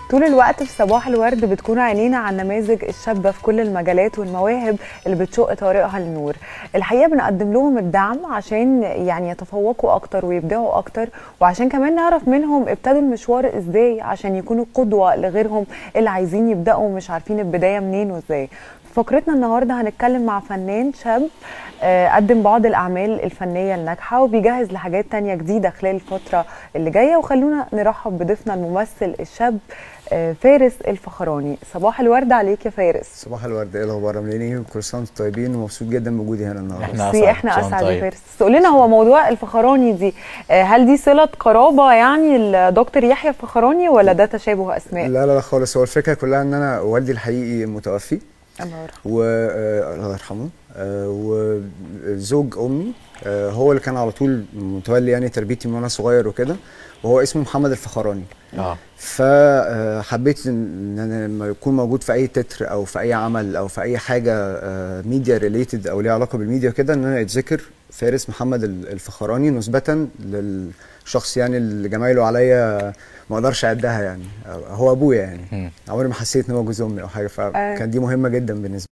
طول الوقت في صباح الورد بتكون عينينا على النماذج الشابة في كل المجالات والمواهب اللي بتشق طريقها للنور. الحقيقة بنقدم لهم الدعم عشان يعني يتفوقوا أكتر ويبدعوا أكتر، وعشان كمان نعرف منهم ابتدوا المشوار إزاي عشان يكونوا قدوة لغيرهم اللي عايزين يبدأوا ومش عارفين البداية منين وإزاي. في فقرتنا النهاردة هنتكلم مع فنان شاب قدم بعض الأعمال الفنية الناجحة وبيجهز لحاجات تانية جديدة خلال الفترة اللي جاية، وخلونا نرحب بضيفنا الممثل الشاب فارس الفخراني. صباح الورد عليك يا فارس. صباح الورد، ايه الاخبار؟ عاملين ايه؟ كل سنه وانتم طيبين ومبسوط جدا بوجودي هنا النهارده. احنا اسعد يا فارس. قول لنا، هو موضوع الفخراني دي هل دي صله قرابه يعني الدكتور يحيى الفخراني ولا ده تشابه اسماء؟ لا خالص، هو الفكره كلها ان انا والدي الحقيقي متوفي الله يرحمه الله يرحمه، وزوج امي هو اللي كان على طول متولي يعني تربيتي من وانا صغير وكده، وهو اسمه محمد الفخراني. فحبيت ان انا لما يكون موجود في اي تتر او في اي عمل او في اي حاجه ميديا ريليتد او ليها علاقه بالميديا كده، ان انا يتذكر فارس محمد الفخراني نسبه للشخص يعني اللي جمايله عليا ما اقدرش اعدها، يعني هو ابويا يعني. عمري ما حسيت ان هو جوز امي او حاجه، فكان دي مهمه جدا بالنسبه لي.